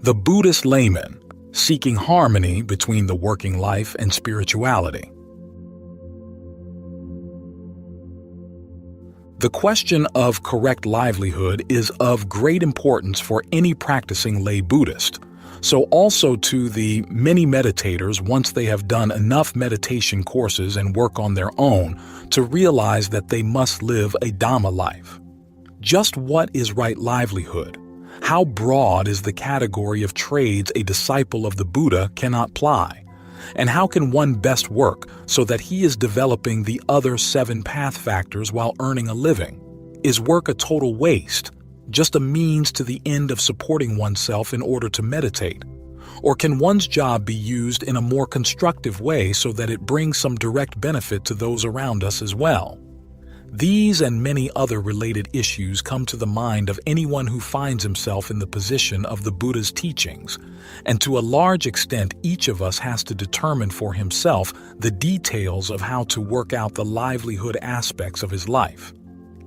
The Buddhist Layman, seeking harmony between the working life and spirituality. The question of correct livelihood is of great importance for any practicing lay Buddhist, so also to the many meditators once they have done enough meditation courses and work on their own to realize that they must live a Dhamma life. Just what is right livelihood? How broad is the category of trades a disciple of the Buddha cannot ply? And how can one best work so that he is developing the other 7 path factors while earning a living? Is work a total waste, just a means to the end of supporting oneself in order to meditate? Or can one's job be used in a more constructive way so that it brings some direct benefit to those around us as well? These and many other related issues come to the mind of anyone who finds himself in the position of the Buddha's teachings, and to a large extent each of us has to determine for himself the details of how to work out the livelihood aspects of his life.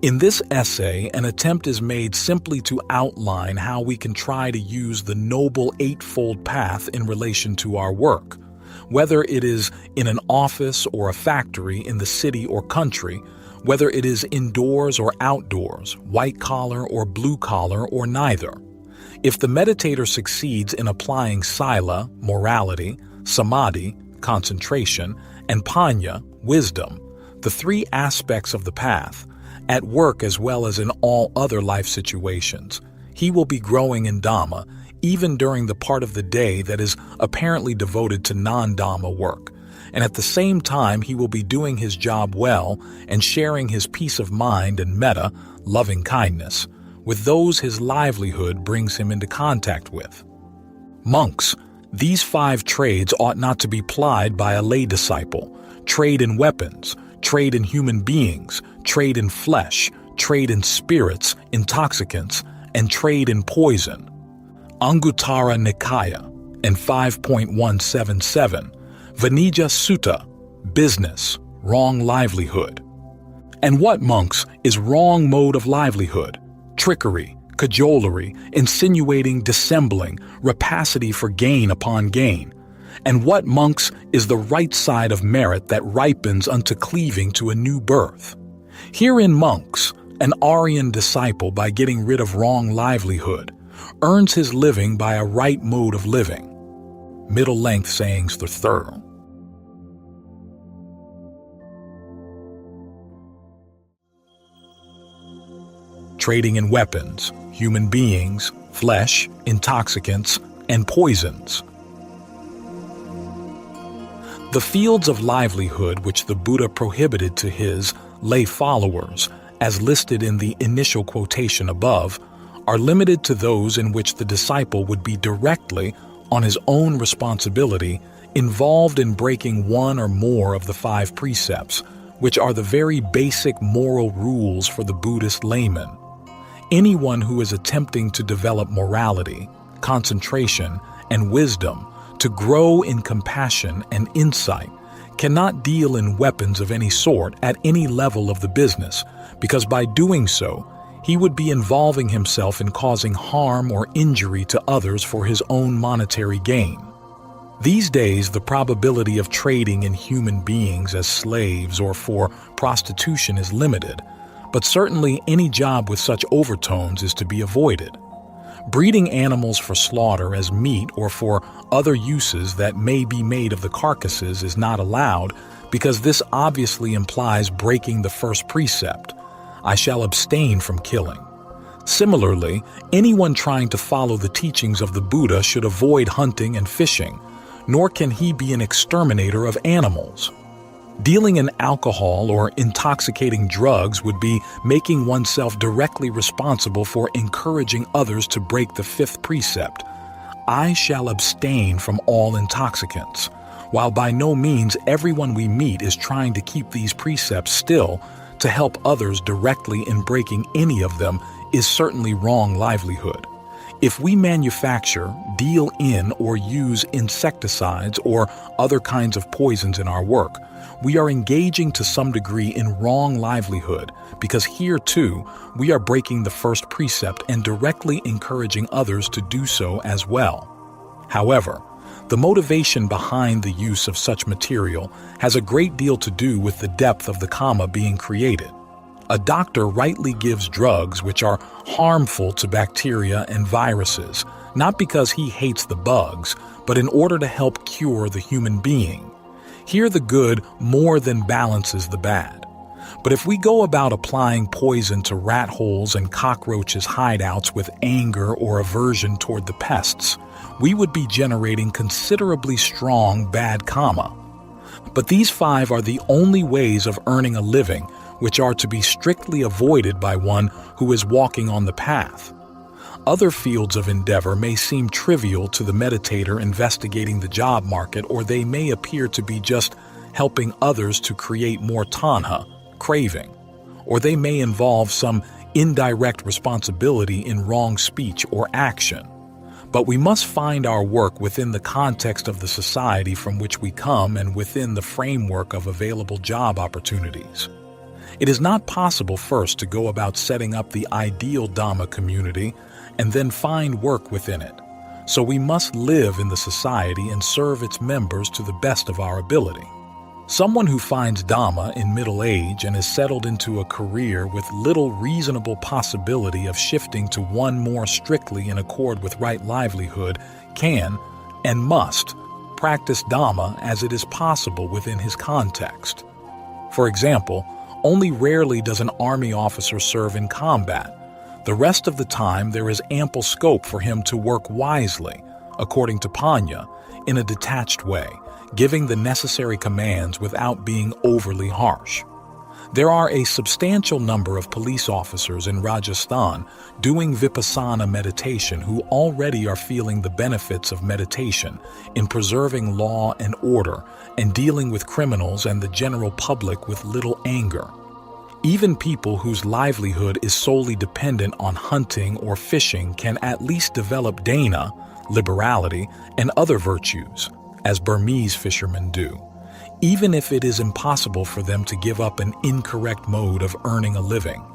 In this essay, an attempt is made simply to outline how we can try to use the Noble Eightfold Path in relation to our work, whether it is in an office or a factory in the city or country, whether it is indoors or outdoors, white-collar or blue-collar or neither. If the meditator succeeds in applying sila, morality, samadhi, concentration, and pañña, wisdom, the 3 aspects of the path, at work as well as in all other life situations, he will be growing in Dhamma even during the part of the day that is apparently devoted to non-Dhamma work. And at the same time he will be doing his job well and sharing his peace of mind and metta, loving kindness, with those his livelihood brings him into contact with. Monks, these 5 trades ought not to be plied by a lay disciple: trade in weapons, trade in human beings, trade in flesh, trade in spirits, intoxicants, and trade in poison. Anguttara Nikaya and 5.177 Vanija Sutta, business, wrong livelihood. And what, monks, is wrong mode of livelihood? Trickery, cajolery, insinuating, dissembling, rapacity for gain upon gain. And what, monks, is the right side of merit that ripens unto cleaving to a new birth? Herein, monks, an Aryan disciple, by getting rid of wrong livelihood, earns his living by a right mode of living. Middle-length sayings the third. Trading in weapons, human beings, flesh, intoxicants, and poisons. The fields of livelihood which the Buddha prohibited to his lay followers, as listed in the initial quotation above, are limited to those in which the disciple would be directly, on his own responsibility, involved in breaking one or more of the 5 precepts, which are the very basic moral rules for the Buddhist layman. Anyone who is attempting to develop morality, concentration, and wisdom, to grow in compassion and insight, cannot deal in weapons of any sort at any level of the business, because by doing so, he would be involving himself in causing harm or injury to others for his own monetary gain. These days, the probability of trading in human beings as slaves or for prostitution is limited, but certainly any job with such overtones is to be avoided. Breeding animals for slaughter as meat or for other uses that may be made of the carcasses is not allowed, because this obviously implies breaking the first precept: I shall abstain from killing. Similarly, anyone trying to follow the teachings of the Buddha should avoid hunting and fishing, nor can he be an exterminator of animals. Dealing in alcohol or intoxicating drugs would be making oneself directly responsible for encouraging others to break the 5th precept: I shall abstain from all intoxicants, while by no means everyone we meet is trying to keep these precepts still. To help others directly in breaking any of them is certainly wrong livelihood. If we manufacture, deal in, or use insecticides or other kinds of poisons in our work, we are engaging to some degree in wrong livelihood, because here too we are breaking the first precept and directly encouraging others to do so as well. However, the motivation behind the use of such material has a great deal to do with the depth of the karma being created. A doctor rightly gives drugs which are harmful to bacteria and viruses, not because he hates the bugs, but in order to help cure the human being. Here the good more than balances the bad. But if we go about applying poison to rat holes and cockroaches' hideouts with anger or aversion toward the pests, we would be generating considerably strong bad karma. But these 5 are the only ways of earning a living which are to be strictly avoided by one who is walking on the path. Other fields of endeavor may seem trivial to the meditator investigating the job market, or they may appear to be just helping others to create more tanha, craving, or they may involve some indirect responsibility in wrong speech or action. But we must find our work within the context of the society from which we come and within the framework of available job opportunities. It is not possible first to go about setting up the ideal Dhamma community and then find work within it. So we must live in the society and serve its members to the best of our ability. Someone who finds Dhamma in middle age and is settled into a career with little reasonable possibility of shifting to one more strictly in accord with right livelihood can and must practice Dhamma as it is possible within his context. For example, only rarely does an army officer serve in combat. The rest of the time there is ample scope for him to work wisely, according to pañña, in a detached way, giving the necessary commands without being overly harsh. There are a substantial number of police officers in Rajasthan doing vipassana meditation who already are feeling the benefits of meditation in preserving law and order and dealing with criminals and the general public with little anger. Even people whose livelihood is solely dependent on hunting or fishing can at least develop dana, liberality, and other virtues, as Burmese fishermen do, even if it is impossible for them to give up an incorrect mode of earning a living.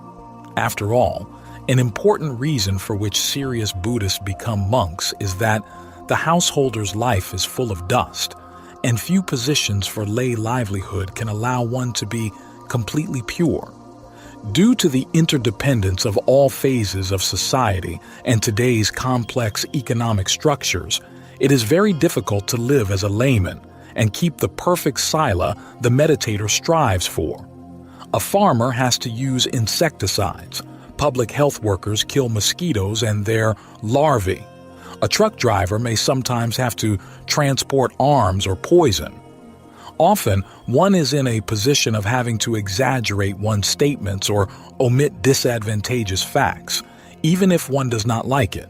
After all, an important reason for which serious Buddhists become monks is that the householder's life is full of dust, and few positions for lay livelihood can allow one to be completely pure. Due to the interdependence of all phases of society and today's complex economic structures, it is very difficult to live as a layman and keep the perfect sila the meditator strives for. A farmer has to use insecticides. Public health workers kill mosquitoes and their larvae. A truck driver may sometimes have to transport arms or poison. Often, one is in a position of having to exaggerate one's statements or omit disadvantageous facts, even if one does not like it.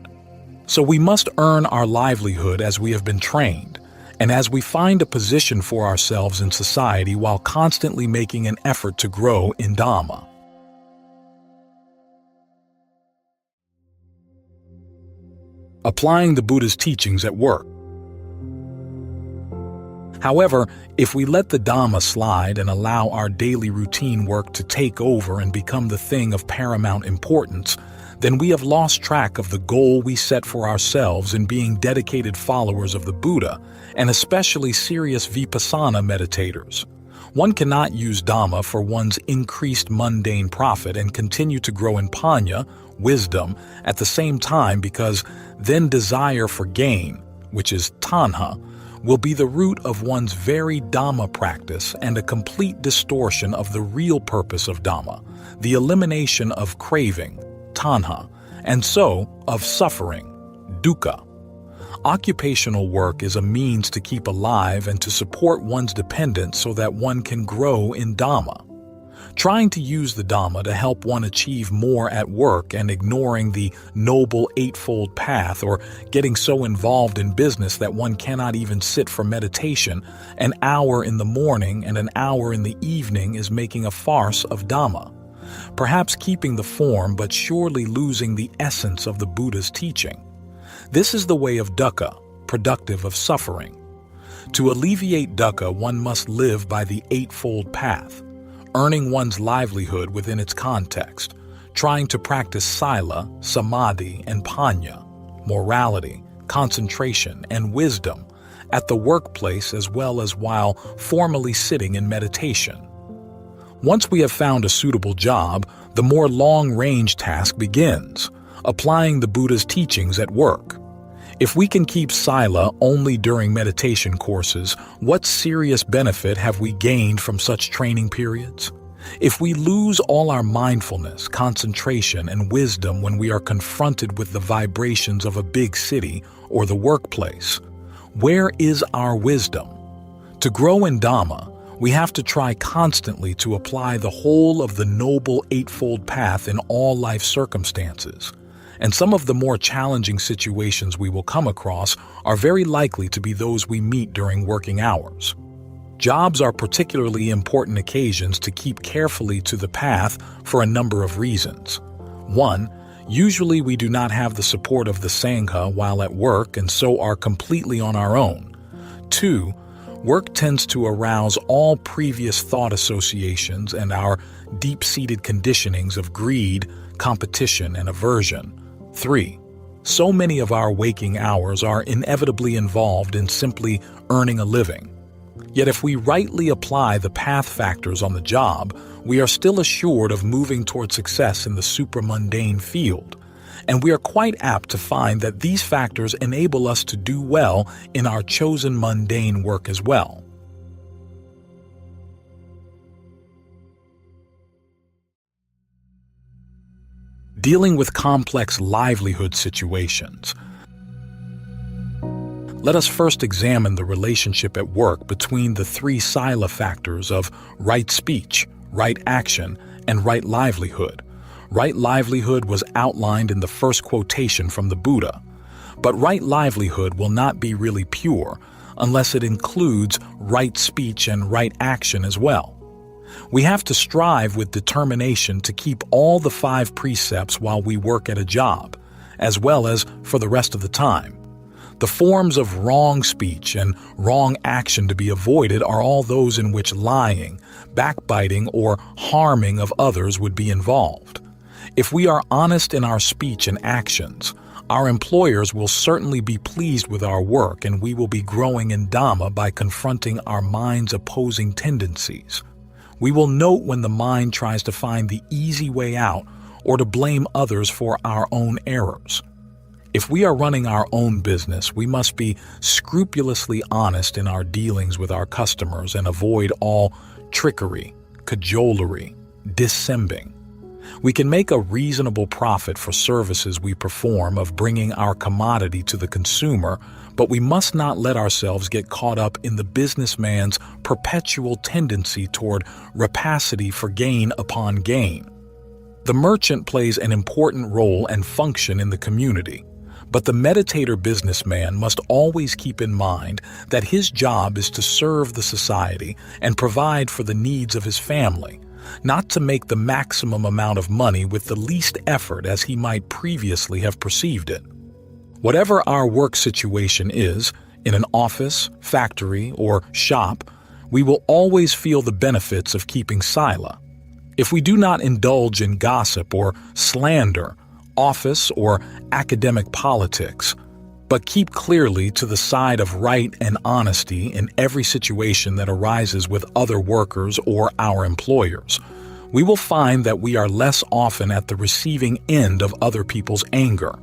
So we must earn our livelihood as we have been trained, and as we find a position for ourselves in society while constantly making an effort to grow in Dhamma. Applying the Buddha's teachings at work. However, if we let the Dhamma slide and allow our daily routine work to take over and become the thing of paramount importance, then we have lost track of the goal we set for ourselves in being dedicated followers of the Buddha, and especially serious vipassana meditators. One cannot use Dhamma for one's increased mundane profit and continue to grow in pañña, wisdom, at the same time, because then desire for gain, which is tanha, will be the root of one's very Dhamma practice and a complete distortion of the real purpose of Dhamma, the elimination of craving, tanha, and so of suffering, dukkha. Occupational work is a means to keep alive and to support one's dependence so that one can grow in Dhamma. Trying to use the Dhamma to help one achieve more at work and ignoring the Noble Eightfold Path, or getting so involved in business that one cannot even sit for meditation an hour in the morning and an hour in the evening, is making a farce of Dhamma. Perhaps keeping the form but surely losing the essence of the Buddha's teaching. This is the way of dukkha, productive of suffering. To alleviate dukkha, one must live by the Eightfold Path, earning one's livelihood within its context, trying to practice sila, samadhi, and pañña, morality, concentration, and wisdom, at the workplace as well as while formally sitting in meditation. Once we have found a suitable job, the more long-range task begins, applying the Buddha's teachings at work. If we can keep sila only during meditation courses, what serious benefit have we gained from such training periods? If we lose all our mindfulness, concentration, and wisdom when we are confronted with the vibrations of a big city or the workplace, where is our wisdom? To grow in Dhamma, we have to try constantly to apply the whole of the Noble Eightfold Path in all life circumstances. And some of the more challenging situations we will come across are very likely to be those we meet during working hours. Jobs are particularly important occasions to keep carefully to the path for a number of reasons. 1. Usually we do not have the support of the Sangha while at work and so are completely on our own. 2. Work tends to arouse all previous thought associations and our deep-seated conditionings of greed, competition, and aversion. 3. So many of our waking hours are inevitably involved in simply earning a living. Yet if we rightly apply the path factors on the job, we are still assured of moving toward success in the supramundane field. And we are quite apt to find that these factors enable us to do well in our chosen mundane work as well. Dealing with complex livelihood situations. Let us first examine the relationship at work between the three sila factors of right speech, right action, and right livelihood. Right livelihood was outlined in the first quotation from the Buddha. But right livelihood will not be really pure unless it includes right speech and right action as well. We have to strive with determination to keep all the 5 precepts while we work at a job, as well as for the rest of the time. The forms of wrong speech and wrong action to be avoided are all those in which lying, backbiting, or harming of others would be involved. If we are honest in our speech and actions, our employers will certainly be pleased with our work and we will be growing in Dhamma by confronting our mind's opposing tendencies. We will note when the mind tries to find the easy way out or to blame others for our own errors. If we are running our own business, we must be scrupulously honest in our dealings with our customers and avoid all trickery, cajolery, dissembling. We can make a reasonable profit for services we perform of bringing our commodity to the consumer, but we must not let ourselves get caught up in the businessman's perpetual tendency toward rapacity for gain upon gain. The merchant plays an important role and function in the community, but the meditator businessman must always keep in mind that his job is to serve the society and provide for the needs of his family, not to make the maximum amount of money with the least effort as he might previously have perceived it. Whatever our work situation is, in an office, factory, or shop, we will always feel the benefits of keeping sila. If we do not indulge in gossip or slander, office or academic politics, but keep clearly to the side of right and honesty in every situation that arises with other workers or our employers, we will find that we are less often at the receiving end of other people's anger.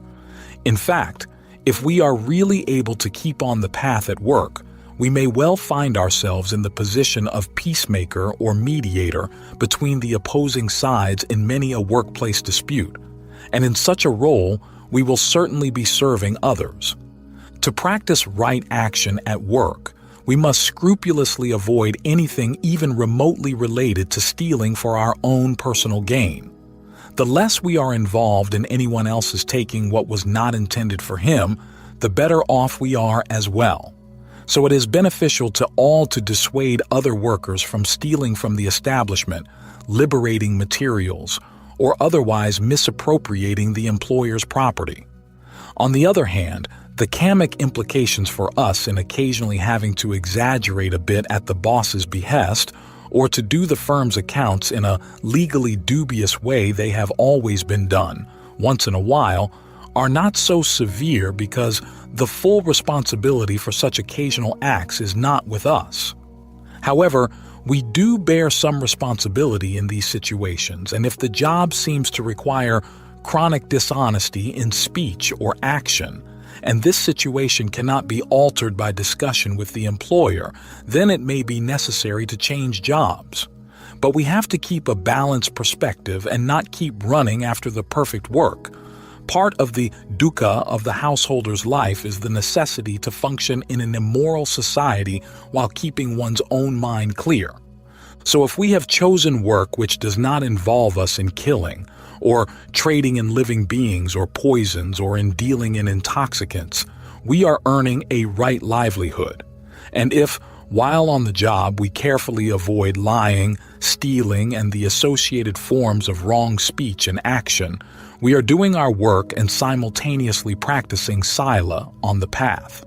In fact, if we are really able to keep on the path at work, we may well find ourselves in the position of peacemaker or mediator between the opposing sides in many a workplace dispute, and in such a role, we will certainly be serving others. To practice right action at work, we must scrupulously avoid anything even remotely related to stealing for our own personal gain. The less we are involved in anyone else's taking what was not intended for him, the better off we are as well. So it is beneficial to all to dissuade other workers from stealing from the establishment, liberating materials, or otherwise misappropriating the employer's property. On the other hand, the karmic implications for us in occasionally having to exaggerate a bit at the boss's behest or to do the firm's accounts in a legally dubious way they have always been done, once in a while, are not so severe because the full responsibility for such occasional acts is not with us. However, we do bear some responsibility in these situations, and if the job seems to require chronic dishonesty in speech or action, and this situation cannot be altered by discussion with the employer, then it may be necessary to change jobs. But we have to keep a balanced perspective and not keep running after the perfect work. Part of the dukkha of the householder's life is the necessity to function in an immoral society while keeping one's own mind clear. So if we have chosen work which does not involve us in killing, or trading in living beings or poisons or in dealing in intoxicants, we are earning a right livelihood. And if, while on the job, we carefully avoid lying, stealing, and the associated forms of wrong speech and action, we are doing our work and simultaneously practicing sila on the path.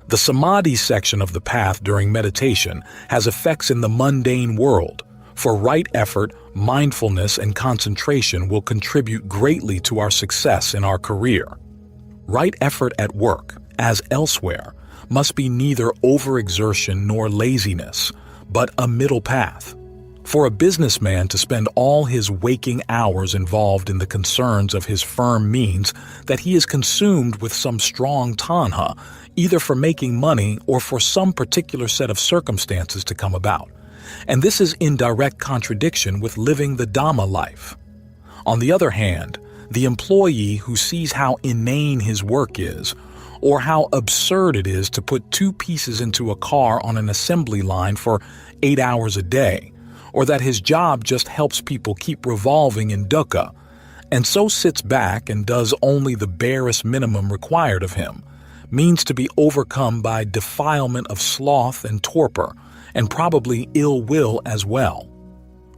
The samadhi section of the path during meditation has effects in the mundane world. For right effort, mindfulness, and concentration will contribute greatly to our success in our career. Right effort at work, as elsewhere, must be neither overexertion nor laziness, but a middle path. For a businessman to spend all his waking hours involved in the concerns of his firm means that he is consumed with some strong tanha, either for making money or for some particular set of circumstances to come about. And this is in direct contradiction with living the Dhamma life. On the other hand, the employee who sees how inane his work is, or how absurd it is to put two pieces into a car on an assembly line for 8 hours a day, or that his job just helps people keep revolving in dukkha, and so sits back and does only the barest minimum required of him, means to be overcome by defilement of sloth and torpor, and probably ill will as well.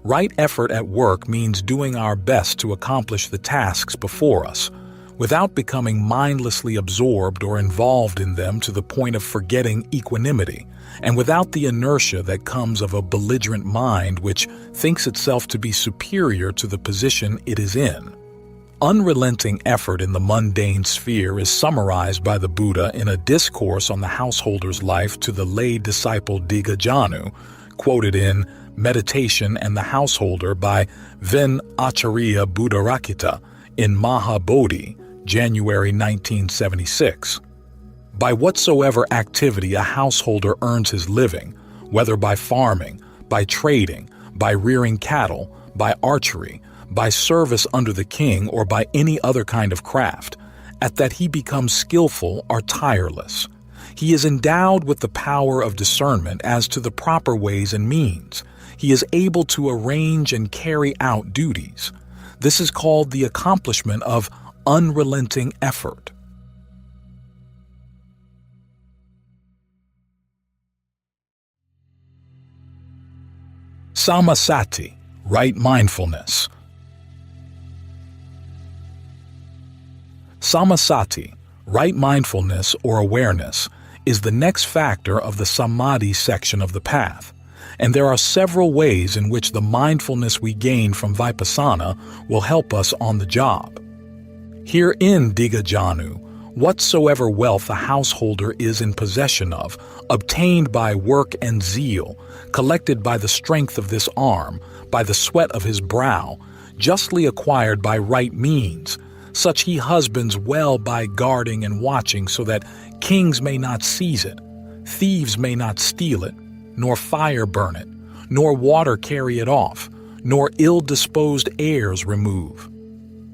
Right effort at work means doing our best to accomplish the tasks before us, without becoming mindlessly absorbed or involved in them to the point of forgetting equanimity, and without the inertia that comes of a belligerent mind which thinks itself to be superior to the position it is in. Unrelenting effort in the mundane sphere is summarized by the Buddha in a discourse on the householder's life to the lay disciple Digajanu, quoted in Meditation and the Householder by Ven Acharya Buddharakkhita in Mahabodhi, January 1976. By whatsoever activity a householder earns his living, whether by farming, by trading, by rearing cattle, by archery, by service under the king, or by any other kind of craft, at that he becomes skillful or tireless. He is endowed with the power of discernment as to the proper ways and means. He is able to arrange and carry out duties. This is called the accomplishment of unrelenting effort. Samasati, right mindfulness. Samasati, right mindfulness or awareness, is the next factor of the samadhi section of the path, and there are several ways in which the mindfulness we gain from vipassana will help us on the job. Herein, Digajanu, whatsoever wealth a householder is in possession of, obtained by work and zeal, collected by the strength of this arm, by the sweat of his brow, justly acquired by right means, such he husbands well by guarding and watching, so that kings may not seize it, thieves may not steal it, nor fire burn it, nor water carry it off, nor ill-disposed heirs remove.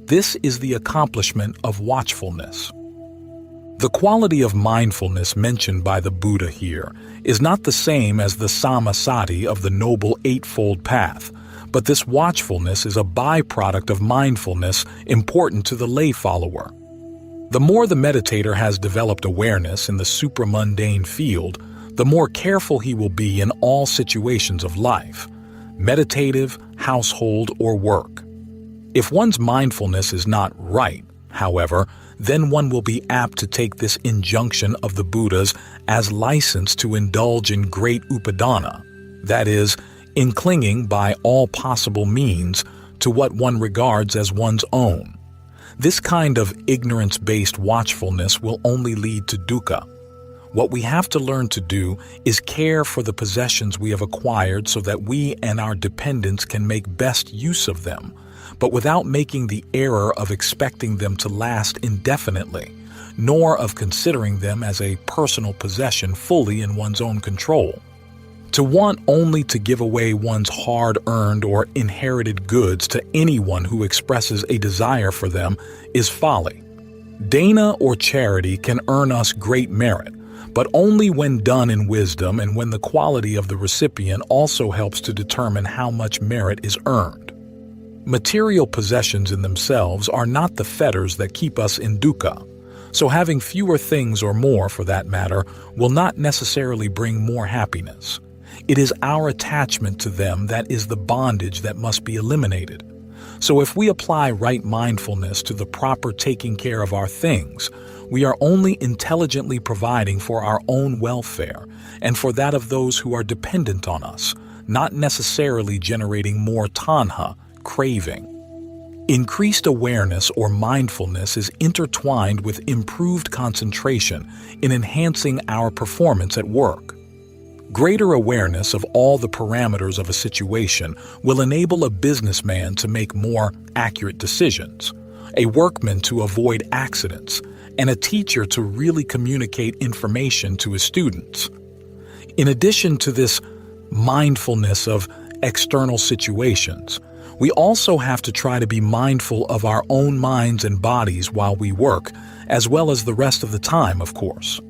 This is the accomplishment of watchfulness. The quality of mindfulness mentioned by the Buddha here is not the same as the samasati of the Noble Eightfold Path, but this watchfulness is a byproduct of mindfulness important to the lay follower. The more the meditator has developed awareness in the supramundane field, the more careful he will be in all situations of life, meditative, household, or work. If one's mindfulness is not right, however, then one will be apt to take this injunction of the Buddhas as license to indulge in great upadana, that is, in clinging by all possible means to what one regards as one's own. This kind of ignorance-based watchfulness will only lead to dukkha. What we have to learn to do is care for the possessions we have acquired so that we and our dependents can make best use of them, but without making the error of expecting them to last indefinitely, nor of considering them as a personal possession fully in one's own control. To want only to give away one's hard-earned or inherited goods to anyone who expresses a desire for them is folly. Dana or charity can earn us great merit, but only when done in wisdom and when the quality of the recipient also helps to determine how much merit is earned. Material possessions in themselves are not the fetters that keep us in dukkha, so having fewer things or more, for that matter, will not necessarily bring more happiness. It is our attachment to them that is the bondage that must be eliminated. So if we apply right mindfulness to the proper taking care of our things, we are only intelligently providing for our own welfare and for that of those who are dependent on us, not necessarily generating more tanha, craving. Increased awareness or mindfulness is intertwined with improved concentration in enhancing our performance at work. Greater awareness of all the parameters of a situation will enable a businessman to make more accurate decisions, a workman to avoid accidents, and a teacher to really communicate information to his students. In addition to this mindfulness of external situations, we also have to try to be mindful of our own minds and bodies while we work, as well as the rest of the time, of course.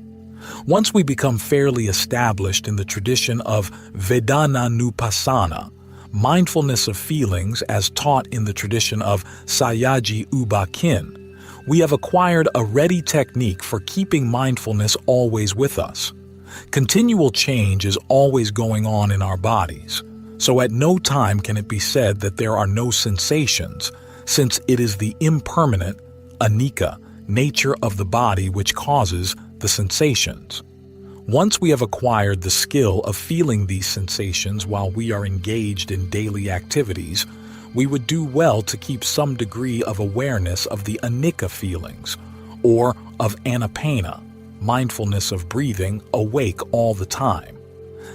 Once we become fairly established in the tradition of Vedananupassana, mindfulness of feelings as taught in the tradition of Sayaji Uba Kin, we have acquired a ready technique for keeping mindfulness always with us. Continual change is always going on in our bodies, so at no time can it be said that there are no sensations, since it is the impermanent, anicca, nature of the body which causes the sensations. Once we have acquired the skill of feeling these sensations while we are engaged in daily activities, we would do well to keep some degree of awareness of the anicca feelings, or of anapanna, mindfulness of breathing, awake all the time.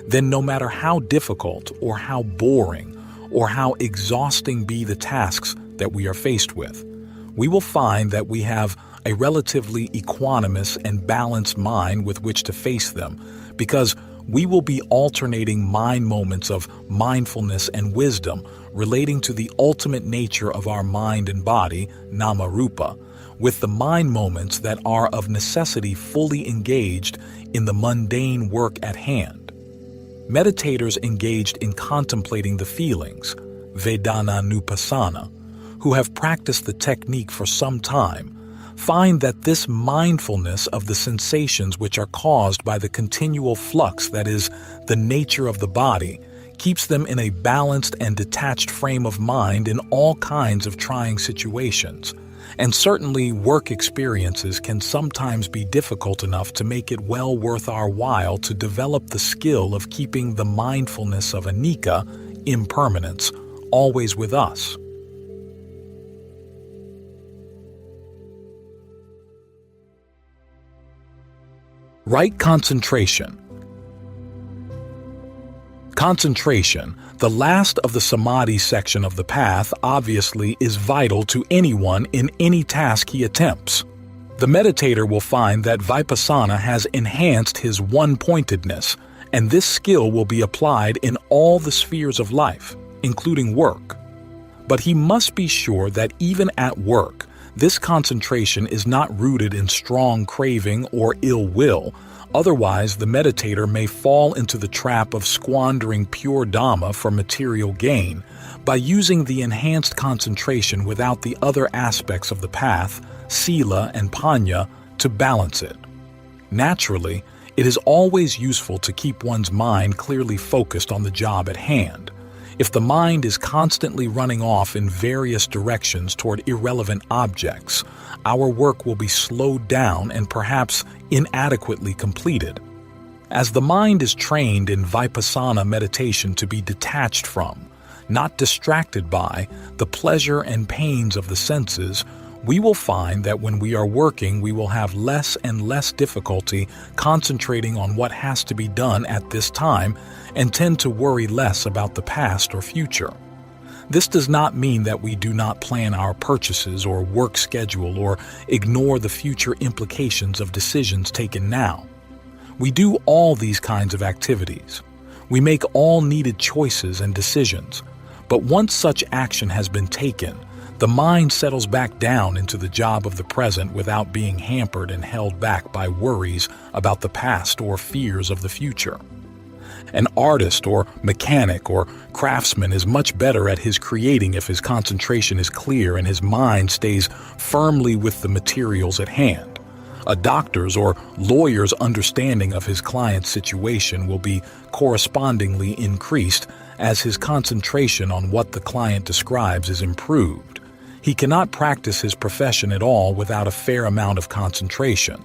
Then no matter how difficult or how boring or how exhausting be the tasks that we are faced with, we will find that we have a relatively equanimous and balanced mind with which to face them, because we will be alternating mind moments of mindfulness and wisdom relating to the ultimate nature of our mind and body, nama-rupa, with the mind moments that are of necessity fully engaged in the mundane work at hand. Meditators engaged in contemplating the feelings, Vedananupassana, who have practiced the technique for some time, find that this mindfulness of the sensations which are caused by the continual flux that is the nature of the body keeps them in a balanced and detached frame of mind in all kinds of trying situations. And certainly work experiences can sometimes be difficult enough to make it well worth our while to develop the skill of keeping the mindfulness of anicca, impermanence, always with us. Right concentration. Concentration, the last of the samadhi section of the path, obviously is vital to anyone in any task he attempts. The meditator will find that vipassana has enhanced his one-pointedness, and this skill will be applied in all the spheres of life, including work. But he must be sure that even at work, this concentration is not rooted in strong craving or ill will, otherwise the meditator may fall into the trap of squandering pure Dhamma for material gain by using the enhanced concentration without the other aspects of the path, sila and pañña, to balance it. Naturally, it is always useful to keep one's mind clearly focused on the job at hand. If the mind is constantly running off in various directions toward irrelevant objects, our work will be slowed down and perhaps inadequately completed. As the mind is trained in vipassana meditation to be detached from, not distracted by, the pleasure and pains of the senses, we will find that when we are working, we will have less and less difficulty concentrating on what has to be done at this time and tend to worry less about the past or future. This does not mean that we do not plan our purchases or work schedule or ignore the future implications of decisions taken now. We do all these kinds of activities. We make all needed choices and decisions. But once such action has been taken, the mind settles back down into the job of the present without being hampered and held back by worries about the past or fears of the future. An artist or mechanic or craftsman is much better at his creating if his concentration is clear and his mind stays firmly with the materials at hand. A doctor's or lawyer's understanding of his client's situation will be correspondingly increased as his concentration on what the client describes is improved. He cannot practice his profession at all without a fair amount of concentration.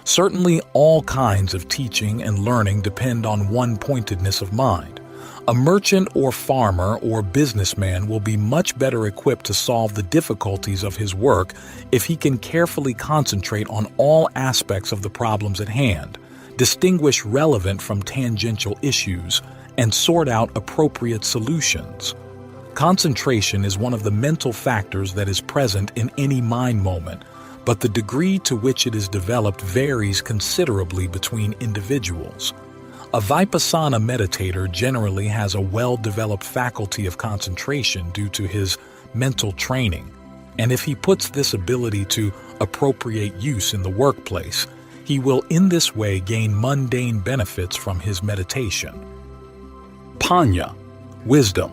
Certainly, all kinds of teaching and learning depend on one-pointedness of mind. A merchant or farmer or businessman will be much better equipped to solve the difficulties of his work if he can carefully concentrate on all aspects of the problems at hand, distinguish relevant from tangential issues, and sort out appropriate solutions. Concentration is one of the mental factors that is present in any mind moment, but the degree to which it is developed varies considerably between individuals. A vipassana meditator generally has a well-developed faculty of concentration due to his mental training, and if he puts this ability to appropriate use in the workplace, he will in this way gain mundane benefits from his meditation. Pañña, wisdom.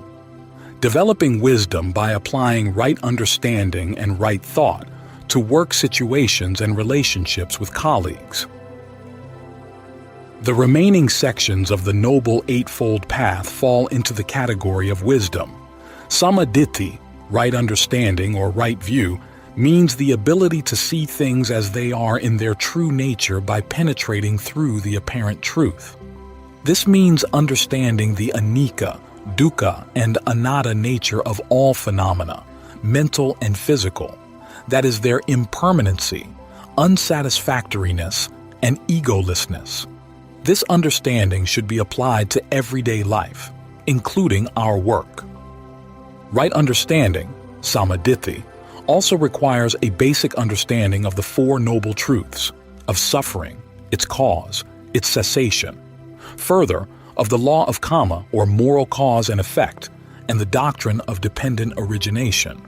Developing wisdom by applying right understanding and right thought to work situations and relationships with colleagues. The remaining sections of the Noble Eightfold Path fall into the category of wisdom. Samadhi, right understanding or right view, means the ability to see things as they are in their true nature by penetrating through the apparent truth. This means understanding the anicca, dukkha, and anatta nature of all phenomena, mental and physical, that is, their impermanency, unsatisfactoriness, and egolessness. This understanding should be applied to everyday life, including our work. Right understanding, samadhi, also requires a basic understanding of the Four Noble Truths, of suffering, its cause, its cessation. Further, of the law of karma, or moral cause and effect, and the doctrine of dependent origination.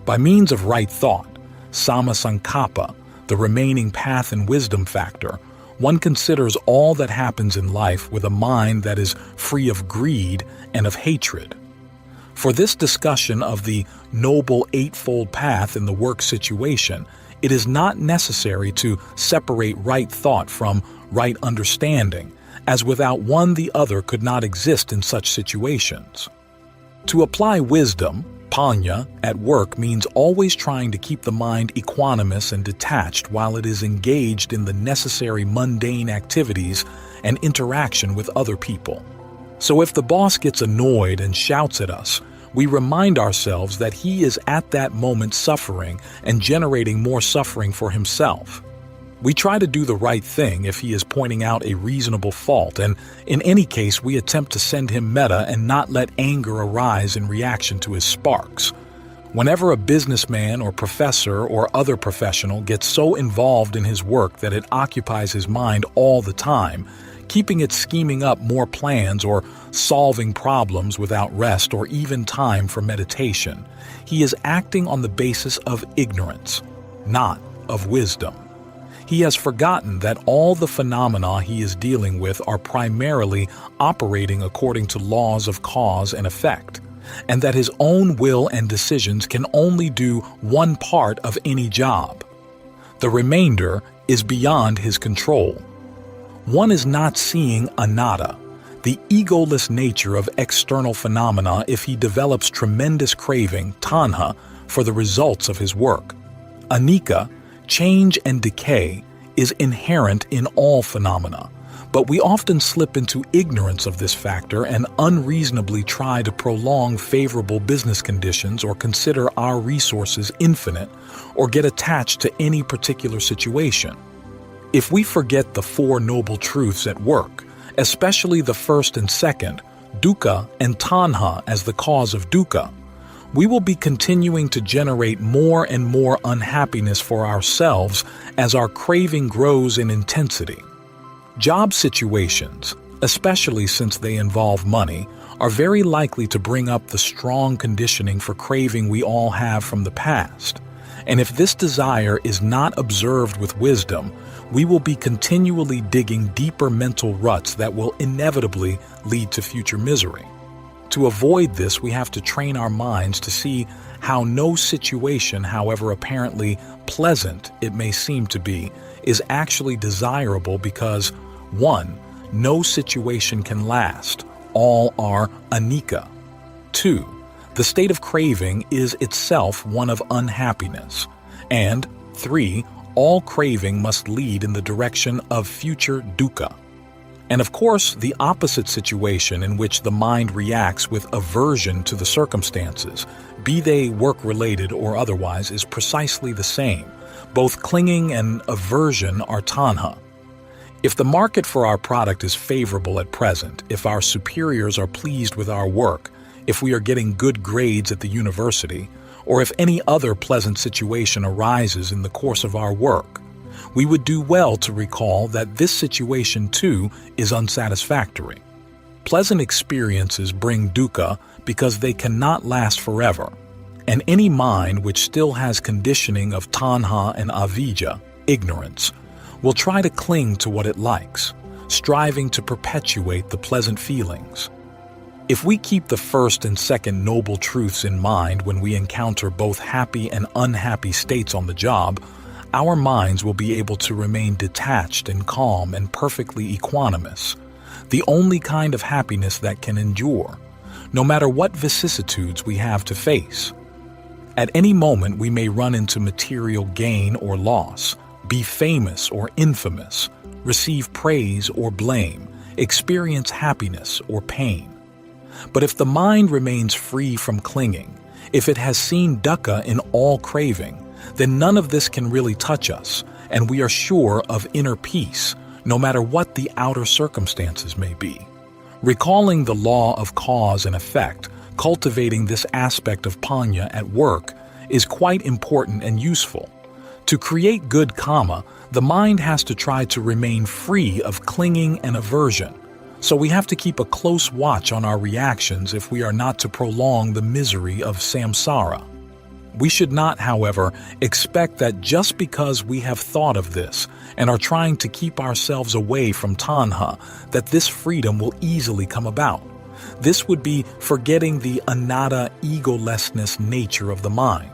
By means of right thought, samma-sankappa, the remaining path and wisdom factor, one considers all that happens in life with a mind that is free of greed and of hatred. For this discussion of the Noble Eightfold Path in the work situation, it is not necessary to separate right thought from right understanding, as without one the other could not exist in such situations. To apply wisdom, pañña, at work means always trying to keep the mind equanimous and detached while it is engaged in the necessary mundane activities and interaction with other people. So if the boss gets annoyed and shouts at us, we remind ourselves that he is at that moment suffering and generating more suffering for himself. We try to do the right thing if he is pointing out a reasonable fault, and in any case we attempt to send him metta and not let anger arise in reaction to his sparks. Whenever a businessman or professor or other professional gets so involved in his work that it occupies his mind all the time, keeping it scheming up more plans or solving problems without rest or even time for meditation, he is acting on the basis of ignorance, not of wisdom. He has forgotten that all the phenomena he is dealing with are primarily operating according to laws of cause and effect, and that his own will and decisions can only do one part of any job. The remainder is beyond his control. One is not seeing anatta, the egoless nature of external phenomena if he develops tremendous craving, tanha, for the results of his work. Anicca, change and decay, is inherent in all phenomena, but we often slip into ignorance of this factor and unreasonably try to prolong favorable business conditions or consider our resources infinite or get attached to any particular situation. If we forget the four noble truths at work, especially the first and second, dukkha and tanha as the cause of dukkha, we will be continuing to generate more and more unhappiness for ourselves as our craving grows in intensity. Job situations, especially since they involve money, are very likely to bring up the strong conditioning for craving we all have from the past. And if this desire is not observed with wisdom, we will be continually digging deeper mental ruts that will inevitably lead to future misery. To avoid this, we have to train our minds to see how no situation, however apparently pleasant it may seem to be, is actually desirable because 1. No situation can last. All are anicca. 2. The state of craving is itself one of unhappiness. And 3. All craving must lead in the direction of future dukkha. And of course, the opposite situation in which the mind reacts with aversion to the circumstances, be they work-related or otherwise, is precisely the same. Both clinging and aversion are tanha. If the market for our product is favorable at present, if our superiors are pleased with our work, if we are getting good grades at the university, or if any other pleasant situation arises in the course of our work, we would do well to recall that this situation too is unsatisfactory. Pleasant experiences bring dukkha because they cannot last forever, and any mind which still has conditioning of tanha and avijja, ignorance, will try to cling to what it likes, striving to perpetuate the pleasant feelings. If we keep the first and second noble truths in mind when we encounter both happy and unhappy states on the job, our minds will be able to remain detached and calm and perfectly equanimous, the only kind of happiness that can endure, no matter what vicissitudes we have to face. At any moment we may run into material gain or loss, be famous or infamous, receive praise or blame, experience happiness or pain. But if the mind remains free from clinging, if it has seen dukkha in all craving, then none of this can really touch us, and we are sure of inner peace, no matter what the outer circumstances may be. Recalling the law of cause and effect, cultivating this aspect of pañña at work, is quite important and useful. To create good karma, the mind has to try to remain free of clinging and aversion, so we have to keep a close watch on our reactions if we are not to prolong the misery of samsara. We should not, however, expect that just because we have thought of this and are trying to keep ourselves away from tanha, that this freedom will easily come about. This would be forgetting the anatta egolessness nature of the mind.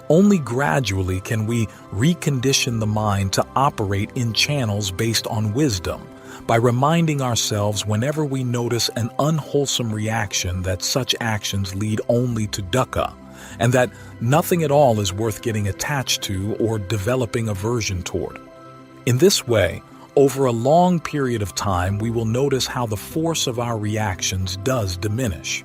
Only gradually can we recondition the mind to operate in channels based on wisdom, by reminding ourselves whenever we notice an unwholesome reaction that such actions lead only to dukkha, and that nothing at all is worth getting attached to or developing aversion toward. In this way, over a long period of time, we will notice how the force of our reactions does diminish.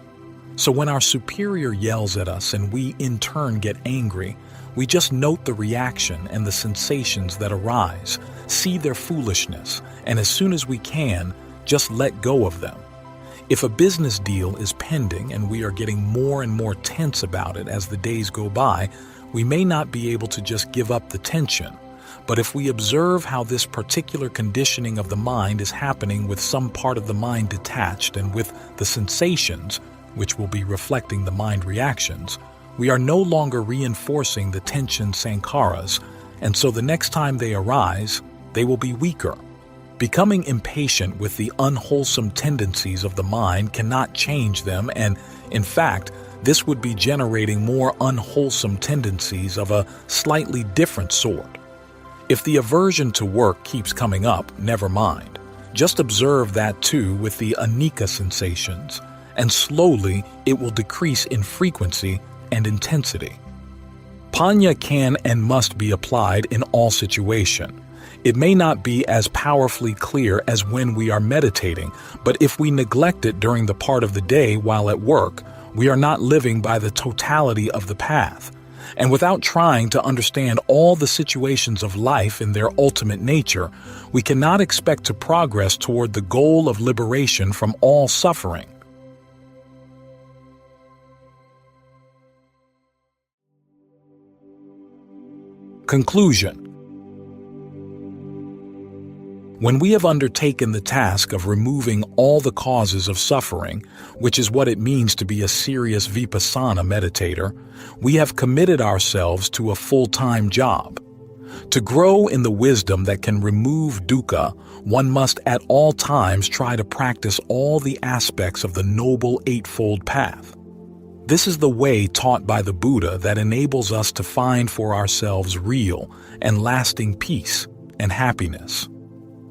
So when our superior yells at us and we in turn get angry, we just note the reaction and the sensations that arise, see their foolishness, and as soon as we can, just let go of them. If a business deal is pending and we are getting more and more tense about it as the days go by, we may not be able to just give up the tension. But if we observe how this particular conditioning of the mind is happening with some part of the mind detached and with the sensations, which will be reflecting the mind reactions, we are no longer reinforcing the tension sankharas, and so the next time they arise, they will be weaker. Becoming impatient with the unwholesome tendencies of the mind cannot change them, and, in fact, this would be generating more unwholesome tendencies of a slightly different sort. If the aversion to work keeps coming up, never mind. Just observe that too with the anicca sensations, and slowly it will decrease in frequency and intensity. Pañña can and must be applied in all situations. It may not be as powerfully clear as when we are meditating, but if we neglect it during the part of the day while at work, we are not living by the totality of the path. And without trying to understand all the situations of life in their ultimate nature, we cannot expect to progress toward the goal of liberation from all suffering. Conclusion. When we have undertaken the task of removing all the causes of suffering, which is what it means to be a serious vipassana meditator, we have committed ourselves to a full-time job. To grow in the wisdom that can remove dukkha, one must at all times try to practice all the aspects of the Noble Eightfold Path. This is the way taught by the Buddha that enables us to find for ourselves real and lasting peace and happiness.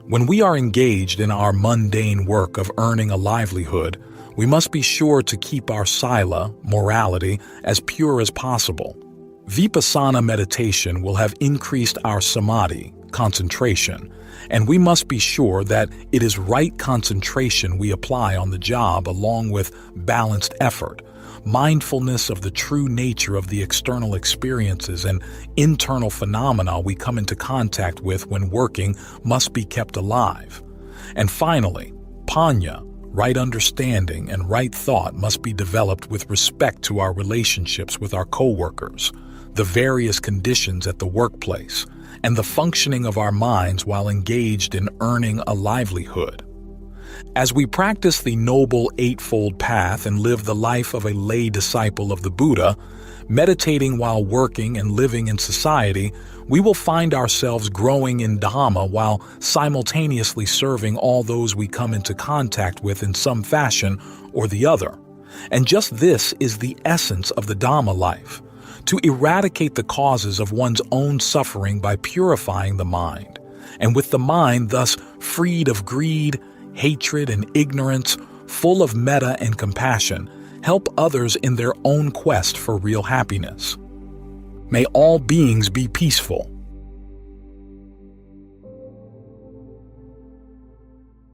When we are engaged in our mundane work of earning a livelihood, we must be sure to keep our sila, morality, as pure as possible. Vipassana meditation will have increased our samadhi, concentration, and we must be sure that it is right concentration we apply on the job along with balanced effort. Mindfulness of the true nature of the external experiences and internal phenomena we come into contact with when working must be kept alive. And finally, pañña, right understanding and right thought must be developed with respect to our relationships with our co-workers, the various conditions at the workplace, and the functioning of our minds while engaged in earning a livelihood. As we practice the Noble Eightfold Path and live the life of a lay disciple of the Buddha, meditating while working and living in society, we will find ourselves growing in Dhamma while simultaneously serving all those we come into contact with in some fashion or the other. And just this is the essence of the Dhamma life, to eradicate the causes of one's own suffering by purifying the mind, and with the mind thus freed of greed, hatred, and ignorance, full of metta and compassion, help others in their own quest for real happiness. May all beings be peaceful.